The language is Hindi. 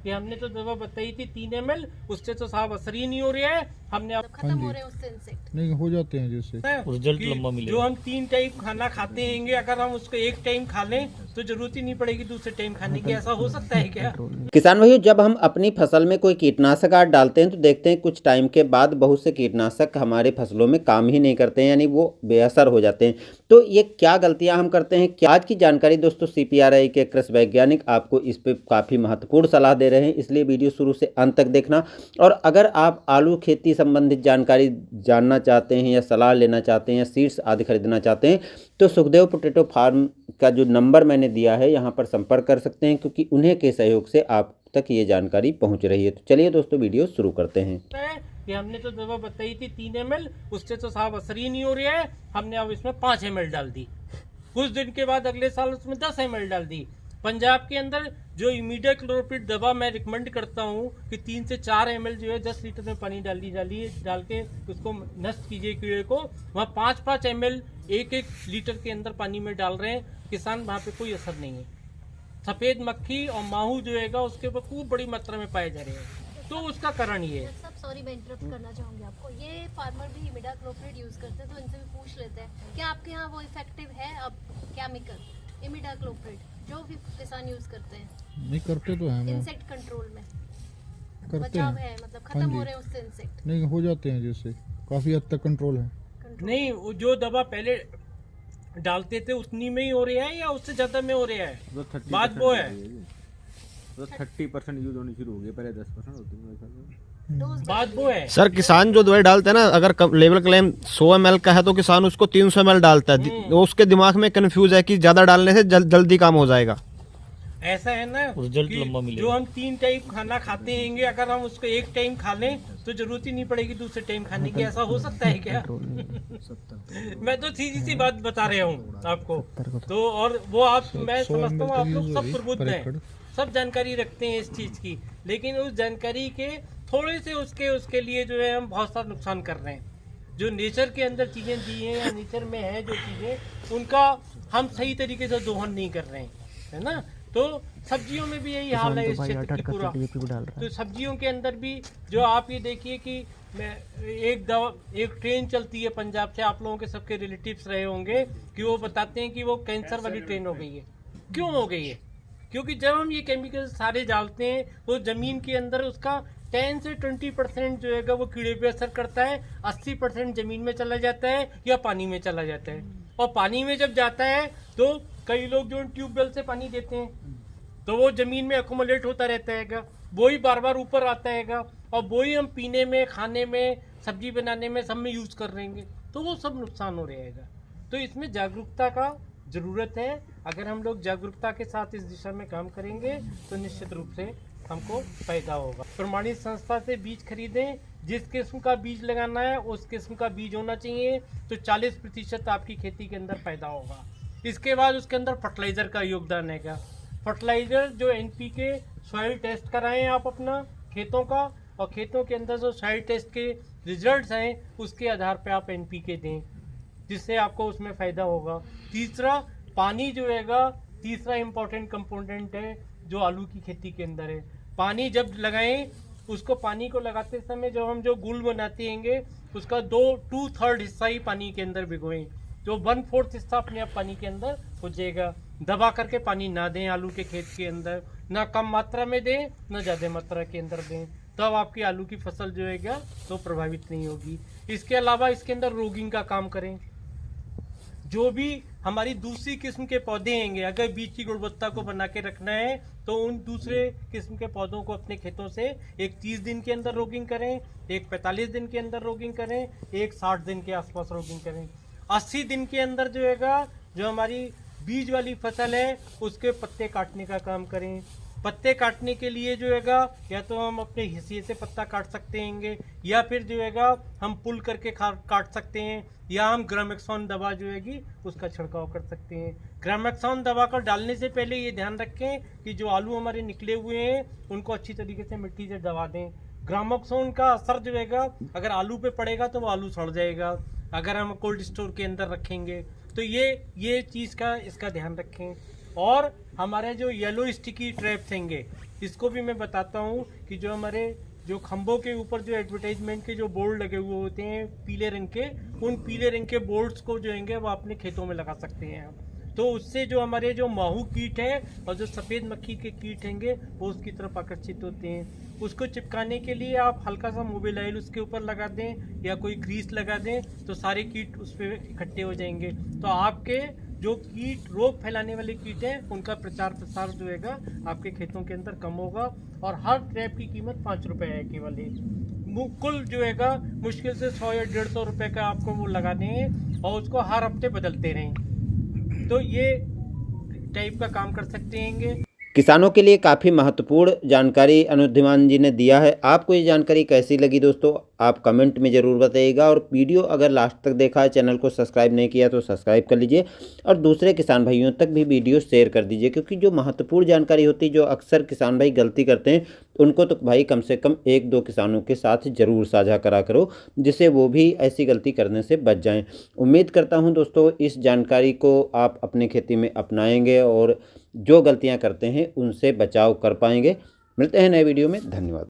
कि हमने तो दवा बताई थी 3 ml, उससे तो साहब असर ही नहीं हो रहा है। हमने खत्म हो रहे हैं उससे इंसेक्ट नहीं हो जाते हैं जैसे रिजल्ट लंबा मिलेगा। जो हम 3 टाइम खाना खाते हैंगे, अगर हम उसको 1 टाइम खा लें तो जरूरत ही नहीं पड़ेगी दूसरे टाइम खाने की। ऐसा हो सकता है क्या? किसान भाइयों, जब हम अपनी फसल में कोई कीटनाशक आदि डालते हैं तो देखते हैं कुछ टाइम के बाद बहुत से कीटनाशक हमारे फसलों में काम ही नहीं करते हैं, यानी वो बेअसर हो जाते हैं। तो ये क्या गलतियां हम करते हैं, क्या आज की जानकारी दोस्तों CPRI के कृषि वैज्ञानिक आपको इस पे काफ़ी महत्वपूर्ण सलाह दे रहे हैं, इसलिए वीडियो शुरू से अंत तक देखना। और अगर आप आलू खेती संबंधित जानकारी जानना चाहते हैं या सलाह लेना चाहते हैं या सीड्स आदि खरीदना चाहते हैं तो सुखदेव पोटैटो फार्म का जो नंबर मैंने दिया है यहाँ पर संपर्क कर सकते हैं, क्योंकि उन्हीं के सहयोग से आप तक ये जानकारी पहुँच रही है। तो चलिए दोस्तों वीडियो शुरू करते हैं। कि हमने तो दवा बताई थी 3 ml, उससे तो साहब असर ही नहीं हो रहा है। हमने अब इसमें 5 ml डाल दी। कुछ दिन के बाद अगले साल उसमें 10 ml डाल दी। पंजाब के अंदर जो इमीडाक्लोप्रिड दवा मैं रिकमेंड करता हूँ कि 3 से 4 ml जो है 10 लीटर में पानी डाल के उसको नष्ट कीजिए कीड़े को। वहाँ 5-5 ml 1-1 लीटर के अंदर पानी में डाल रहे हैं किसान, वहाँ पे कोई असर नहीं है। सफेद मक्खी और माहू जो है उसके ऊपर खूब बड़ी मात्रा में पाए जा रहे हैं। तो उसका कारण ये है। सब सॉरी मैं इंटरप्ट करना चाहूंगी आपको। ये फार्मर भी इमिडाक्लोप्रिड यूज करते हैं, तो इनसे भी पूछ लेते हैं क्या आपके यहाँ वो इफेक्टिव है अब केमिकल इमिडाक्लोप्रिड जो भी किसान यूज करते हैं? नहीं करते तो हैं इंसेक्ट कंट्रोल में करते बचाव हैं। है, मतलब खत्म हो रहे हैं उससे इंसेक्ट? नहीं हो जाते हैं जैसे काफ़ी हद तक कंट्रोल है। नहीं, वो जो दवा पहले डालते थे उतनी में ही हो रहा है या उससे ज्यादा में हो रहा है? बात वो है, 30% यूज होनी शुरू हो गई, पहले 10% होती थी। बात वो है। सर किसान जो दवाई डालता है ना, अगर लेवल क्लेम 100 ml का है तो किसान उसको 300 ml डालता है। वो उसके दिमाग में कंफ्यूज है कि ज्यादा डालने से जल्दी काम हो जाएगा। ऐसा है ना रिजल्ट कि लंबा मिलेगा। जो हम 3 टाइम खाना खाते हैंगे, अगर हम उसको 1 टाइम खा लें तो जरूरत ही नहीं पड़ेगी दूसरे टाइम खाने की। ऐसा हो सकता है क्या? मैं तो सीधी सी बात बता रहा हूँ आपको। तो और वो आप, मैं समझता हूँ आप लोग सब प्रबुद्ध हैं, सब जानकारी रखते हैं इस चीज की, लेकिन उस जानकारी के थोड़े से उसके लिए जो है हम बहुत सारा नुकसान कर रहे हैं। जो नेचर के अंदर चीजें दी हैं या नेचर में है जो चीजें, उनका हम सही तरीके से दोहन नहीं कर रहे हैं, है ना। तो सब्जियों में भी यही हाल है इस क्षेत्र की पूरा। तो सब्जियों के अंदर भी जो आप ये देखिए कि एक ट्रेन चलती है पंजाब से, आप लोगों के सबके रिलेटिव्स रहे होंगे कि वो बताते हैं कि वो कैंसर वाली ट्रेन हो गई है। क्यों हो गई है? क्योंकि जब हम ये केमिकल सारे डालते हैं तो जमीन के अंदर उसका 10 से 20% जो है वो कीड़े पे असर करता है, 80% जमीन में चला जाता है या पानी में चला जाता है। और पानी में जब जाता है तो कई लोग जो ट्यूबवेल से पानी देते हैं तो वो जमीन में अकोमोलेट होता रहता है, वो ही बार बार ऊपर आता है और वो ही हम पीने में, खाने में, सब्जी बनाने में, सब में यूज कर रहे हैं, तो वो सब नुकसान हो रहेगा। तो इसमें जागरूकता का जरूरत है। अगर हम लोग जागरूकता के साथ इस दिशा में काम करेंगे तो निश्चित रूप से हमको फायदा होगा। प्रमाणित संस्था से बीज खरीदें, जिस किस्म का बीज लगाना है उस किस्म का बीज होना चाहिए, तो 40% आपकी खेती के अंदर फायदा होगा। इसके बाद उसके अंदर फर्टिलाइजर का योगदान है। फर्टिलाइजर जो NPK सॉइल टेस्ट कराएं आप अपना खेतों का, और खेतों के अंदर जो सॉइल टेस्ट के रिजल्ट्स हैं उसके आधार पे आप NPK दें, जिससे आपको उसमें फ़ायदा होगा। तीसरा, पानी जो हैगा तीसरा इम्पोर्टेंट कंपोनेंट है जो आलू की खेती के अंदर है। पानी जब लगाएं, उसको पानी को लगाते समय जब हम जो गुल बनाते हैंगे उसका 2/3 हिस्सा ही पानी के अंदर भिगोएं, जो 1/4 हिस्सा अपने आप पानी के अंदर हो जाएगा। दबा करके पानी ना दें आलू के खेत के अंदर, ना कम मात्रा में दें ना ज़्यादा मात्रा के अंदर दें, तब आपकी आलू की फसल जो है तो प्रभावित नहीं होगी। इसके अलावा इसके अंदर रोगिंग का काम करें। जो भी हमारी दूसरी किस्म के पौधे हैंगे, अगर बीज की गुणवत्ता को बना के रखना है तो उन दूसरे किस्म के पौधों को अपने खेतों से एक 30 दिन के अंदर रोगिंग करें, एक 45 दिन के अंदर रोगिंग करें, एक 60 दिन के आसपास रोगिंग करें। 80 दिन के अंदर जो हैगा जो हमारी बीज वाली फसल है उसके पत्ते काटने का काम करें। पत्ते काटने के लिए जो हैगा या तो हम अपने हिस्से से पत्ता काट सकते हैं, या फिर जो हैगा हम पुल करके काट सकते हैं, या हम ग्रामेक्सॉन दवा जो हैगी उसका छिड़काव कर सकते हैं। ग्रामेक्सॉन दवा को डालने से पहले ये ध्यान रखें कि जो आलू हमारे निकले हुए हैं उनको अच्छी तरीके से मिट्टी से दबा दें। ग्रामेक्सॉन का असर जो हैगा अगर आलू पे पड़ेगा तो वो आलू सड़ जाएगा, अगर हम कोल्ड स्टोर के अंदर रखेंगे तो ये चीज़ का इसका ध्यान रखें। और हमारे जो येलो स्टिकी ट्रैप्स हैंगे, इसको भी मैं बताता हूँ कि जो हमारे जो खंभों के ऊपर जो एडवर्टाइजमेंट के जो बोर्ड लगे हुए होते हैं पीले रंग के, उन पीले रंग के बोर्ड्स को जो हैंगे वो अपने खेतों में लगा सकते हैं। तो उससे जो हमारे जो माहू कीट है और जो सफ़ेद मक्खी के कीट हैंगे वो उसकी तरफ आकर्षित होते हैं। उसको चिपकाने के लिए आप हल्का सा मोबिल ऑयल उसके ऊपर लगा दें या कोई ग्रीस लगा दें तो सारे कीट उस पर इकट्ठे हो जाएंगे। तो आपके जो कीट रोग फैलाने वाले कीट हैं उनका प्रचार प्रसार जो है आपके खेतों के अंदर कम होगा। और हर ट्रैप की कीमत 5 रुपये है केवल ही। कुल जो है मुश्किल से 100 या 150 रुपये का आपको वो लगाने हैं और उसको हर हफ्ते बदलते रहें। तो ये टाइप का काम कर सकते हैं। किसानों के लिए काफ़ी महत्वपूर्ण जानकारी अनुद्यमान जी ने दिया है। आपको ये जानकारी कैसी लगी दोस्तों, आप कमेंट में ज़रूर बताइएगा। और वीडियो अगर लास्ट तक देखा है, चैनल को सब्सक्राइब नहीं किया तो सब्सक्राइब कर लीजिए और दूसरे किसान भाइयों तक भी वीडियो शेयर कर दीजिए, क्योंकि जो महत्वपूर्ण जानकारी होती है, जो अक्सर किसान भाई गलती करते हैं, उनको तो भाई कम से कम 1-2 किसानों के साथ ज़रूर साझा करा करो, जिससे वो भी ऐसी गलती करने से बच जाएं। उम्मीद करता हूं दोस्तों इस जानकारी को आप अपनी खेती में अपनाएंगे और जो गलतियां करते हैं उनसे बचाव कर पाएंगे। मिलते हैं नए वीडियो में, धन्यवाद।